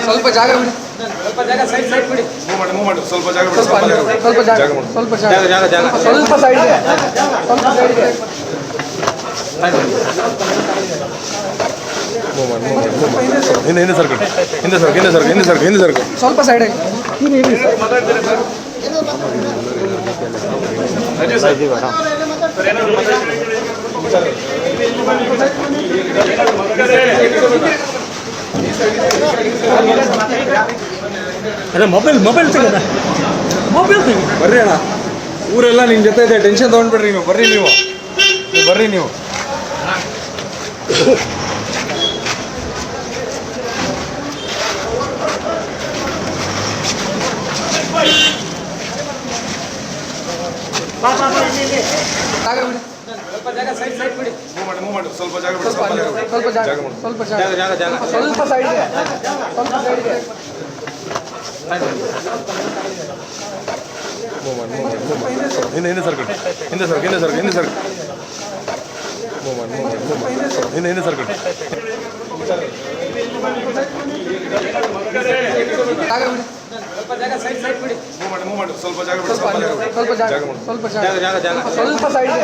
ಸ್ವಲ್ಪ ಜಾಗ ಬಿಡಿ, ಸ್ವಲ್ಪ ಜಾಗ ಸೈಡ್ ಬಿಡಿ, ಸ್ವಲ್ಪ ಜಾಗ ಬಿಡಿ, ಸ್ವಲ್ಪ ಜಾಗ ಸ್ವಲ್ಪ ಸೈಡ್ಗೆ, ಸ್ವಲ್ಪ ಸೈಡ್ಗೆ ಸ್ವಲ್ಪ ಸೈಡ್ ಅದೇ ಮೊಬೈಲ್ ತೆಗೆದ ಬರ್ರಿ ಅಣ್ಣ. ಊರೆಲ್ಲ ನಿಮ್ಮ ಜೊತೆ ಇದೆ, ಟೆನ್ಷನ್ ತೊಗೊಂಡ್ಬಿಡ್ರಿ ನೀವು. ಬರ್ರಿ ನೀವು ಸ್ವಲ್ಪ ಜಾಗ ಬಿಡಿ, ಸ್ವಲ್ಪ ಸೈಡ್ಗೆ, ಸ್ವಲ್ಪ ಸೈಡ್ಗೆ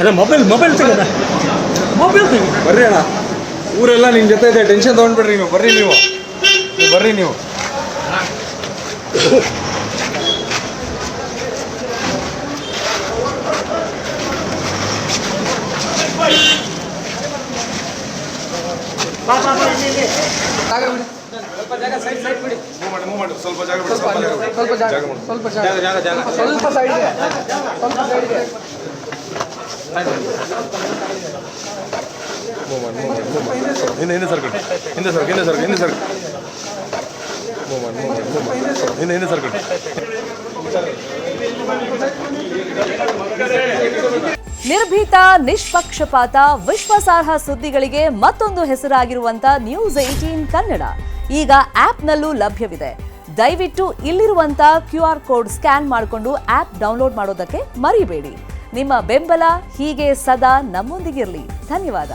ಅದೇ ಮೊಬೈಲ್ ತೆಗೆದ ಬರ್ರಿ ಅಣ್ಣ. ಊರೆಲ್ಲ ನಿಮ್ಮ ಜೊತೆ ಇದೆ, ಟೆನ್ಷನ್ ತೊಗೊಂಡ್ಬಿಡ್ರಿ ನೀವು. ಬರ್ರಿ ನೀವು ಸ್ವಲ್ಪ ಸೈಡ್ಗೆ, ಸ್ವಲ್ಪ ಸೈಡ್ಗೆ ನಿರ್ಭೀತ, ನಿಷ್ಪಕ್ಷಪಾತ, ವಿಶ್ವಾಸಾರ್ಹ ಸುದ್ದಿಗಳಿಗೆ ಮತ್ತೊಂದು ಹೆಸರಾಗಿರುವಂತ ನ್ಯೂಸ್ 18 ಕನ್ನಡ ಈಗ ಆಪ್ನಲ್ಲೂ ಲಭ್ಯವಿದೆ. ದಯವಿಟ್ಟು ಇಲ್ಲಿರುವಂತ QR ಕೋಡ್ ಸ್ಕ್ಯಾನ್ ಮಾಡಿಕೊಂಡು ಆಪ್ ಡೌನ್ಲೋಡ್ ಮಾಡೋದಕ್ಕೆ ಮರಿಬೇಡಿ. ನಿಮ್ಮ ಬೆಂಬಲ ಹೀಗೆ ಸದಾ ನಮ್ಮೊಂದಿಗಿರಲಿ. ಧನ್ಯವಾದ.